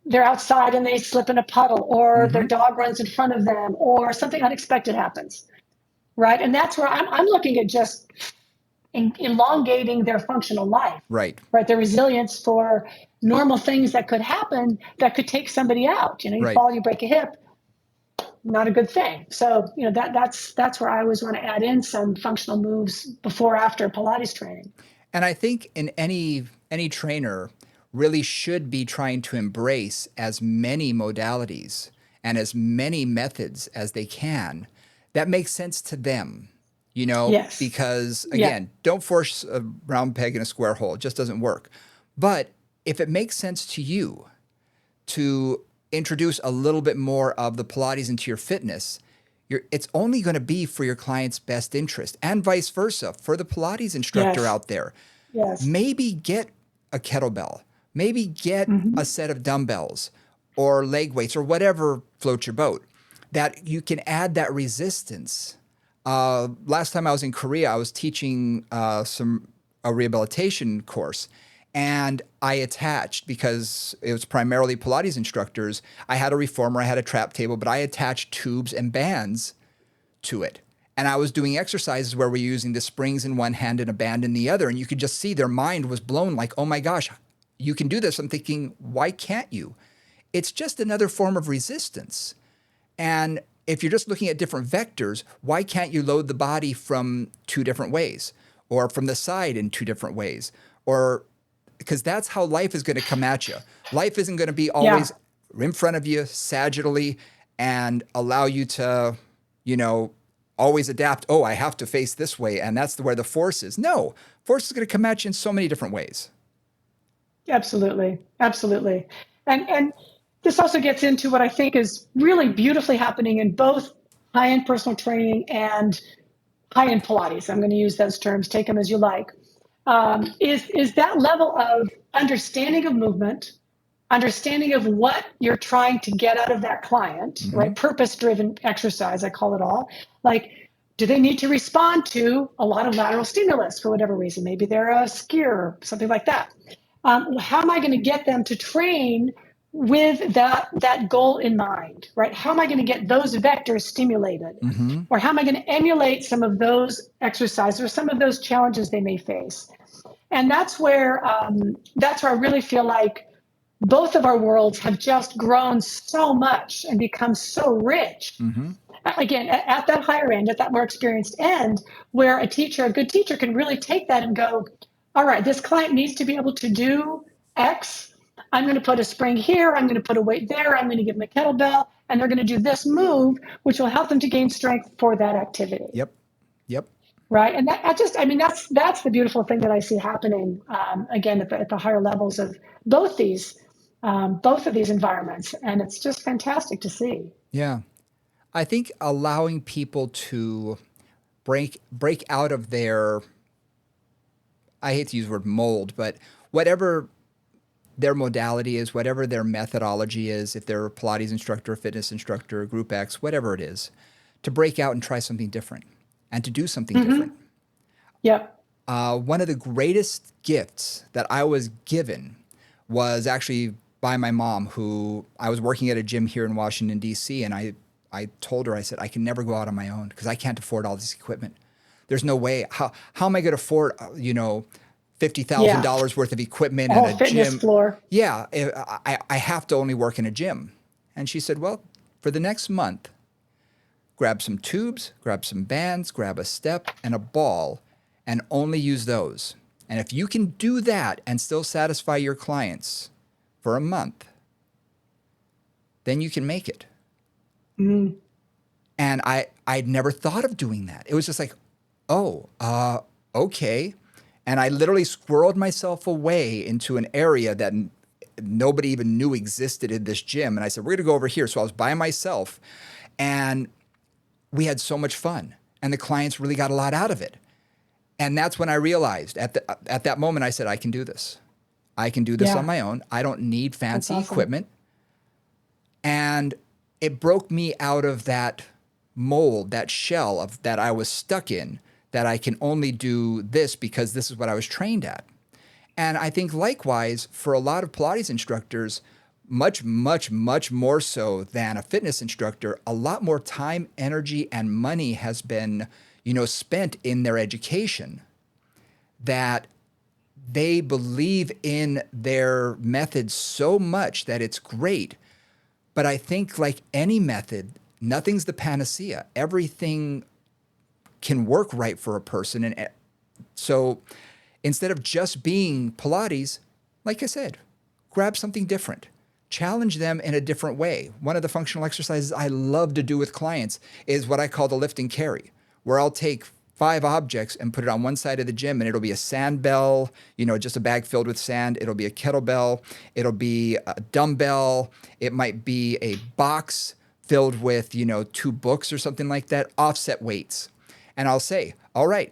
they're outside and they slip in a puddle, or their dog runs in front of them, or something unexpected happens, right? And that's where I'm looking at just elongating their functional life, Right. right? Their resilience for normal things that could happen that could take somebody out. You know, you Right. fall, you break a hip, not a good thing. So, you know, that's where I always want to add in some functional moves before, after Pilates training. And I think in any trainer really should be trying to embrace as many modalities and as many methods as they can that makes sense to them, you know, Yes. because Yeah. again, don't force a round peg in a square hole. It just doesn't work. But if it makes sense to you to introduce a little bit more of the Pilates into your fitness, it's only going to be for your client's best interest, and vice versa for the Pilates instructor Yes. out there. Yes. Maybe get a kettlebell, maybe get a set of dumbbells or leg weights or whatever floats your boat that you can add that resistance. Last time I was in Korea, I was teaching a rehabilitation course, and I attached, because it was primarily Pilates instructors, I had a reformer, I had a trap table, but I attached tubes and bands to it. And I was doing exercises where we're using the springs in one hand and a band in the other. And you could just see their mind was blown, like, oh my gosh, you can do this. I'm thinking, why can't you? It's just another form of resistance. And if you're just looking at different vectors, why can't you load the body from two different ways, or from the side in two different ways? Or because that's how life is going to come at you. Life isn't going to be always in front of you sagittally and allow you to, you know, always adapt. Oh, I have to face this way, and that's where the force is. No, force is going to come at you in so many different ways. Absolutely. Absolutely. And this also gets into what I think is really beautifully happening in both high-end personal training and high-end Pilates. I'm going to use those terms, take them as you like. Is that level of understanding of movement, understanding of what you're trying to get out of that client, right? Purpose-driven exercise, I call it all. Like, do they need to respond to a lot of lateral stimulus for whatever reason? Maybe they're a skier, something like that. How am I going to get them to train with that goal in mind, right? How am I going to get those vectors stimulated? Or how am I going to emulate some of those exercises or some of those challenges they may face? And that's where I really feel like both of our worlds have just grown so much and become so rich. Again, at that higher end, at that more experienced end, where a good teacher can really take that and go, all right, this client needs to be able to do X. I'm going to put a spring here. I'm going to put a weight there. I'm going to give them a kettlebell, and they're going to do this move, which will help them to gain strength for that activity. Yep. Right. And that's the beautiful thing that I see happening, again, at the higher levels of both of these environments. And it's just fantastic to see. Yeah. I think allowing people to break out of their, I hate to use the word mold, but whatever their modality is, whatever their methodology is, if they're a Pilates instructor, a fitness instructor, Group X, whatever it is, to break out and try something different and to do something different. Yep. One of the greatest gifts that I was given was actually by my mom, who I was working at a gym here in Washington, D.C., and I told her, I said, I can never go out on my own because I can't afford all this equipment. There's no way. How am I going to afford, $50,000 worth of equipment and a fitness gym floor? Yeah, I have to only work in a gym. And she said, well, for the next month, grab some tubes, grab some bands, grab a step and a ball, and only use those. And if you can do that and still satisfy your clients for a month, then you can make it. And I'd never thought of doing that. It was just like, okay. And I literally squirreled myself away into an area that nobody even knew existed in this gym. And I said, we're going to go over here. So I was by myself, and we had so much fun. And the clients really got a lot out of it. And that's when I realized at that moment, I said, I can do this. I can do this on my own. I don't need fancy equipment. And it broke me out of that mold, that shell of that I was stuck in, that I can only do this because this is what I was trained at. And I think likewise, for a lot of Pilates instructors, much, much, much more so than a fitness instructor, a lot more time, energy, and money has been, spent in their education, that they believe in their method so much that it's great. But I think, like any method, nothing's the panacea. Everything can work right for a person. And so instead of just being Pilates, like I said, grab something different. Challenge them in a different way. One of the functional exercises I love to do with clients is what I call the lift and carry, where I'll take 5 objects and put it on one side of the gym, and it'll be a sand bell, just a bag filled with sand. It'll be a kettlebell. It'll be a dumbbell. It might be a box filled with, 2 books or something like that, offset weights. And I'll say, all right,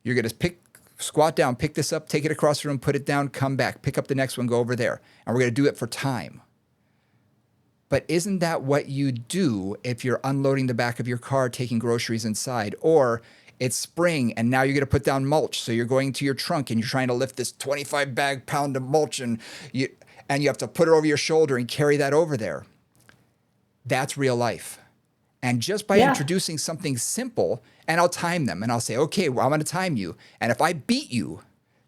you're going to squat down, pick this up, take it across the room, put it down, come back, pick up the next one, go over there. And we're going to do it for time. But isn't that what you do if you're unloading the back of your car, taking groceries inside? Or it's spring and now you're going to put down mulch. So you're going to your trunk and you're trying to lift this 25 pound of mulch, and you have to put it over your shoulder and carry that over there. That's real life. And just by introducing something simple, and I'll time them and I'll say, okay, well, I'm going to time you. And if I beat you,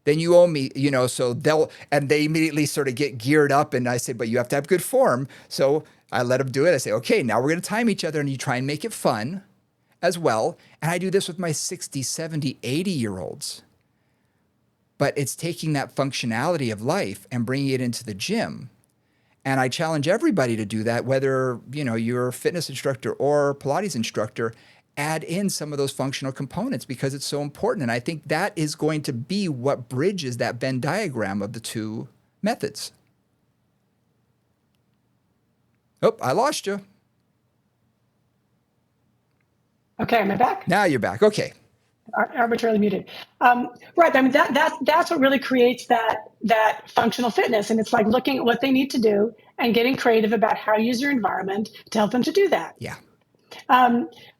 then you owe me, so they immediately sort of get geared up, and I say, but you have to have good form. So I let them do it. I say, okay, now we're going to time each other, and you try and make it fun as well. And I do this with my 60, 70, 80-year-olds. But it's taking that functionality of life and bringing it into the gym. And I challenge everybody to do that, whether, you're a fitness instructor or Pilates instructor. Add in some of those functional components because it's so important. And I think that is going to be what bridges that Venn diagram of the two methods. Oh, I lost you. Okay, am I back? Now you're back. Okay. Arbitrarily muted. Right. I mean, that's what really creates that functional fitness. And it's like looking at what they need to do and getting creative about how to use your environment to help them to do that. Yeah.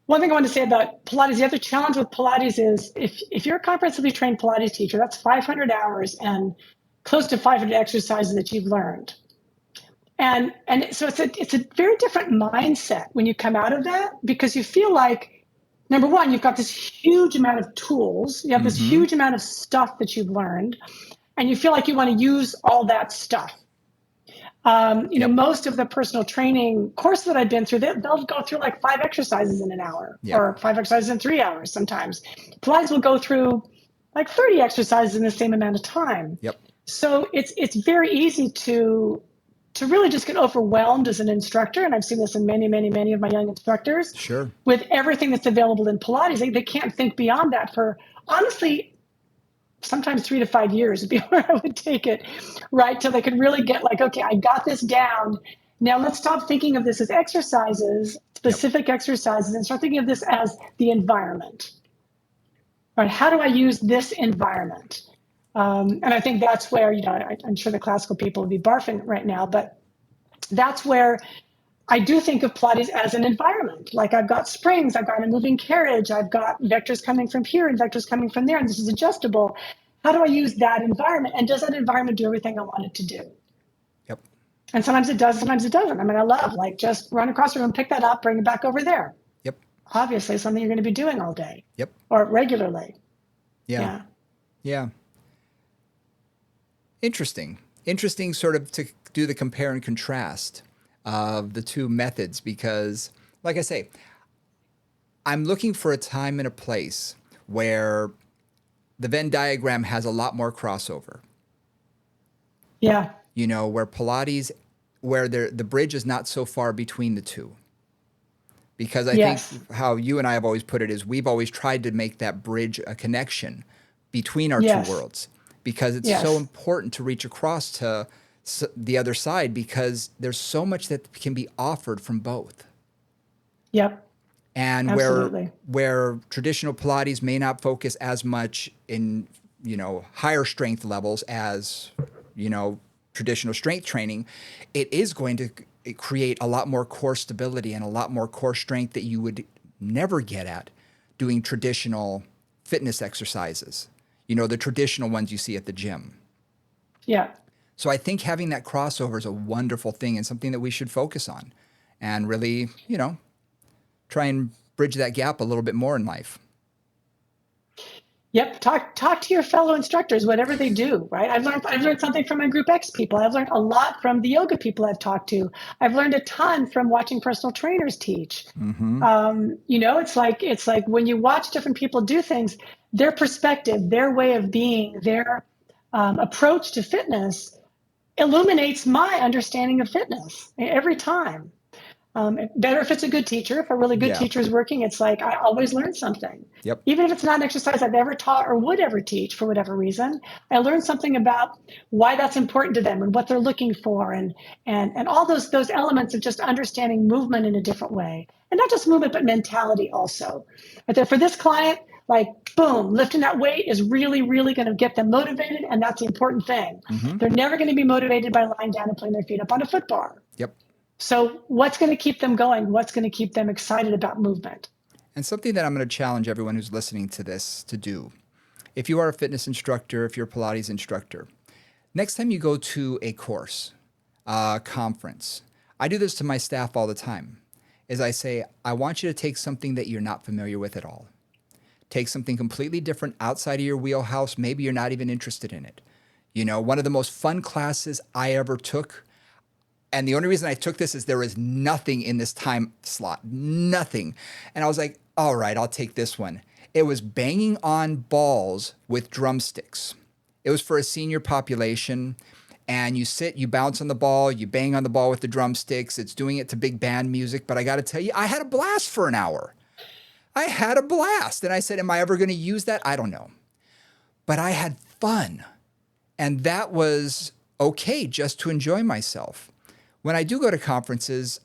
One thing I want to say about Pilates, the other challenge with Pilates is if you're a comprehensively trained Pilates teacher, that's 500 hours and close to 500 exercises that you've learned. And so it's a very different mindset when you come out of that, because you feel like, number one, you've got this huge amount of tools, you have this huge amount of stuff that you've learned, and you feel like you want to use all that stuff. Most of the personal training course that I've been through, they'll go through like 5 exercises in an hour or 5 exercises in 3 hours sometimes. Pilates will go through like 30 exercises in the same amount of time. Yep. So it's very easy to really just get overwhelmed as an instructor. And I've seen this in many, many, many of my young instructors. Sure. With everything that's available in Pilates, they can't think beyond that for, honestly, sometimes 3 to 5 years would be where I would take it, right? Till they could really get like, okay, I got this down. Now let's stop thinking of this as exercises, specific exercises, and start thinking of this as the environment, right? How do I use this environment? And I think that's where, I'm sure the classical people would be barfing right now, but that's where I do think of Pilates as an environment. Like I've got springs, I've got a moving carriage, I've got vectors coming from here and vectors coming from there, and this is adjustable. How do I use that environment? And does that environment do everything I want it to do? Yep. And sometimes it does, sometimes it doesn't. I mean, I love like just run across the room, pick that up, bring it back over there. Yep. Obviously something you're going to be doing all day. Yep. Or regularly. Yeah. Interesting sort of to do the compare and contrast of the two methods, because like I say, I'm looking for a time and a place where the Venn diagram has a lot more crossover. Yeah. Where Pilates, where the bridge is not so far between the two. Because I think how you and I have always put it is we've always tried to make that bridge a connection between our two worlds, because it's so important to reach across to the other side, because there's so much that can be offered from both. Yep. And where traditional Pilates may not focus as much in, higher strength levels as, traditional strength training, it is going to create a lot more core stability and a lot more core strength that you would never get at doing traditional fitness exercises, the traditional ones you see at the gym. Yeah. So I think having that crossover is a wonderful thing and something that we should focus on and really, try and bridge that gap a little bit more in life. Yep. Talk to your fellow instructors, whatever they do, right? I've learned something from my Group X people. I've learned a lot from the yoga people I've talked to. I've learned a ton from watching personal trainers teach. Mm-hmm. It's like when you watch different people do things, their perspective, their way of being, their approach to fitness illuminates my understanding of fitness every time. Better if it's a good teacher. If a really good Yeah. teacher is working, it's like I always learn something. Yep. Even if it's not an exercise I've ever taught or would ever teach for whatever reason, I learn something about why that's important to them and what they're looking for, and all those elements of just understanding movement in a different way, and not just movement but mentality also. But for this client, like boom, lifting that weight is really, really going to get them motivated, and that's the important thing. Mm-hmm. They're never going to be motivated by lying down and putting their feet up on a foot bar. Yep. So what's going to keep them going? What's going to keep them excited about movement? And something that I'm going to challenge everyone who's listening to this to do. If you are a fitness instructor, if you're a Pilates instructor, next time you go to a course, a conference, I do this to my staff all the time, is I say, I want you to take something that you're not familiar with at all. Take something completely different outside of your wheelhouse. Maybe you're not even interested in it. One of the most fun classes I ever took, and the only reason I took this is there was nothing in this time slot, nothing. And I was like, all right, I'll take this one. It was banging on balls with drumsticks. It was for a senior population. And you sit, you bounce on the ball, you bang on the ball with the drumsticks. It's doing it to big band music. But I got to tell you, I had a blast for an hour. I had a blast. And I said, am I ever going to use that? I don't know. But I had fun. And that was okay just to enjoy myself. When I do go to conferences,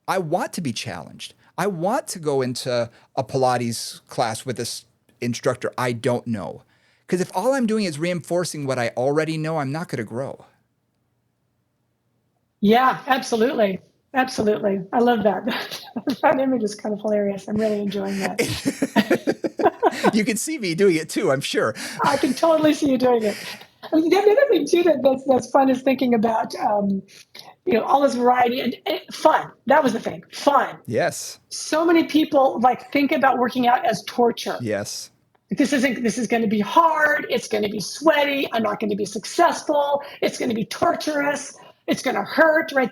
I want to be challenged. I want to go into a Pilates class with this instructor I don't know. Because if all I'm doing is reinforcing what I already know, I'm not going to grow. Yeah, absolutely. Absolutely. I love that. That image is kind of hilarious. I'm really enjoying that. You can see me doing it too, I'm sure. I can totally see you doing it. The other thing too that's fun is thinking about all this variety and fun. That was the thing. Fun. Yes. So many people think about working out as torture. Yes. This is going to be hard. It's going to be sweaty. I'm not going to be successful. It's going to be torturous. It's going to hurt, right?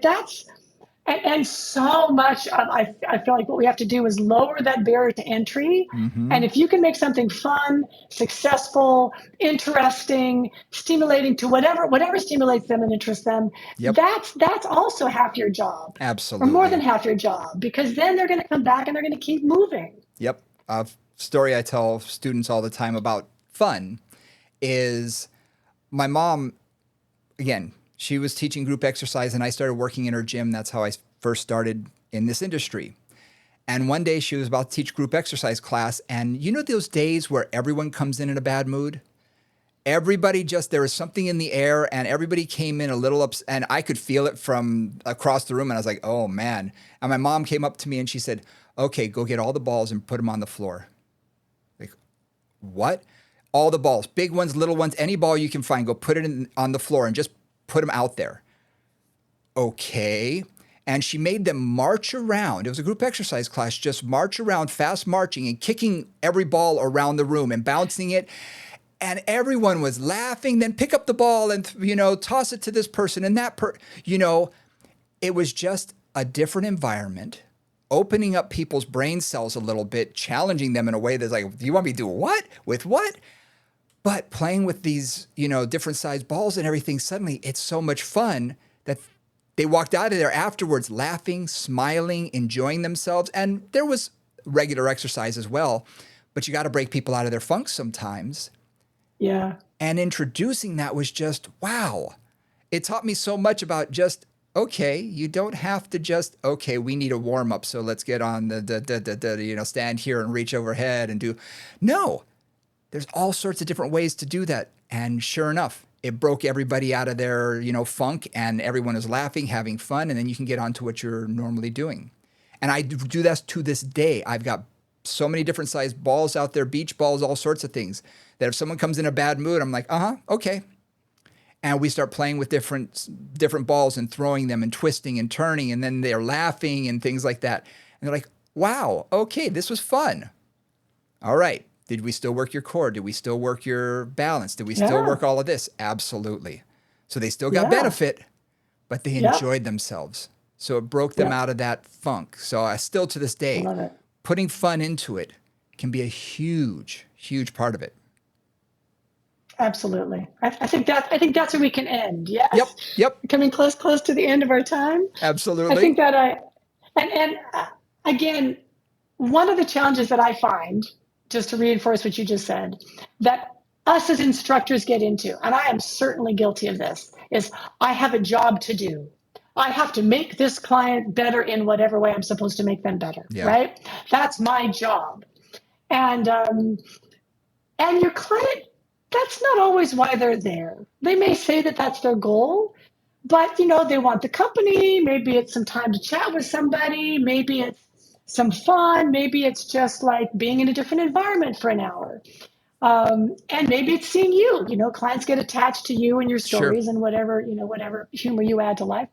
And so much I feel like what we have to do is lower that barrier to entry. Mm-hmm. And if you can make something fun, successful, interesting, stimulating to whatever stimulates them and interests them, yep. that's also half your job. Absolutely. Or more than half your job, because then they're going to come back and they're going to keep moving. Yep. A story I tell students all the time about fun is my mom, again, she was teaching group exercise and I started working in her gym. That's how I first started in this industry. And one day she was about to teach group exercise class. And those days where everyone comes in a bad mood? Everybody there was something in the air and everybody came in a little upset. And I could feel it from across the room. And I was like, oh man. And my mom came up to me and she said, okay, go get all the balls and put them on the floor. Like, what? All the balls, big ones, little ones, any ball you can find, go put it on the floor and just put them out there. Okay. And she made them march around. It was a group exercise class, just march around, fast marching and kicking every ball around the room and bouncing it. And everyone was laughing, then pick up the ball and, toss it to this person and that it was just a different environment, opening up people's brain cells a little bit, challenging them in a way that's like, do you want me to do what? With what? But playing with these, different sized balls and everything, suddenly it's so much fun that they walked out of there afterwards laughing, smiling, enjoying themselves. And there was regular exercise as well, but you got to break people out of their funk sometimes. Yeah. And introducing that was just, wow. It taught me so much about just, okay, you don't have to just, okay, we need a warm up. So let's get on the stand here and reach overhead and do. No. There's all sorts of different ways to do that. And sure enough, it broke everybody out of their, funk and everyone is laughing, having fun. And then you can get on to what you're normally doing. And I do that to this day. I've got so many different sized balls out there, beach balls, all sorts of things, that if someone comes in a bad mood, I'm like, okay. and we start playing with different balls and throwing them and twisting and turning, and then they're laughing and things like that. And they're like, wow, okay, this was fun. All right. Did we still work your core? Did we still work your balance? Did we still Yeah. work all of this? Absolutely. So they still got Yeah. benefit, but they Yep. enjoyed themselves. So it broke them Yep. out of that funk. So I still to this I day, love it. putting fun into it can be a huge, huge part of it. Absolutely. I think that's where we can end. Yes. Yep. Yep. Coming close to the end of our time. I Absolutely. think that again, one of the challenges that I find, just to reinforce what you just said, that us as instructors get into, and I am certainly guilty of this, is I have a job to do. I have to make this client better in whatever way I'm supposed to make them better, Yeah. right? That's my job. And your client, that's not always why they're there. They may say that that's their goal, but they want the company. Maybe it's some time to chat with somebody. Maybe it's some fun. Maybe it's just like being in a different environment for an hour. And maybe it's seeing you. Clients get attached to you and your Sure. stories and whatever humor you add to life.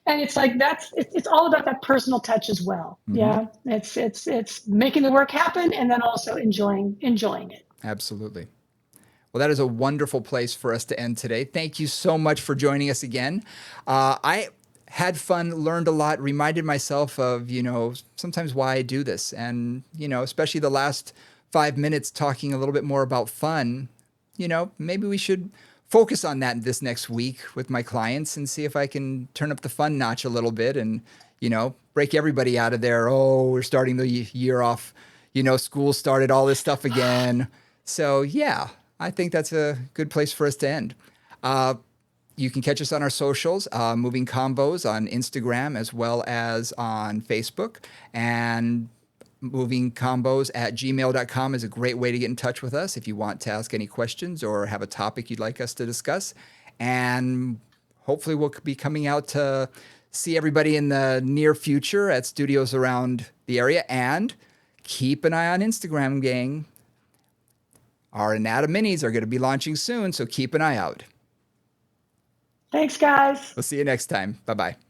And it's like it's all about that personal touch as well. Mm-hmm. Yeah, it's making the work happen and then also enjoying it. Absolutely. Well, that is a wonderful place for us to end today. Thank you so much for joining us again. I had fun, learned a lot, reminded myself of, sometimes why I do this. And, especially the last 5 minutes talking a little bit more about fun, maybe we should focus on that this next week with my clients and see if I can turn up the fun notch a little bit and, break everybody out of there. Oh, we're starting the year off, school started, all this stuff again. So, yeah. I think that's a good place for us to end. You can catch us on our socials, Moving Combos on Instagram as well as on Facebook. And movingcombos@gmail.com is a great way to get in touch with us if you want to ask any questions or have a topic you'd like us to discuss. And hopefully we'll be coming out to see everybody in the near future at studios around the area. And keep an eye on Instagram, gang. Our Anatom Minis are going to be launching soon, so keep an eye out. Thanks, guys. We'll see you next time. Bye-bye.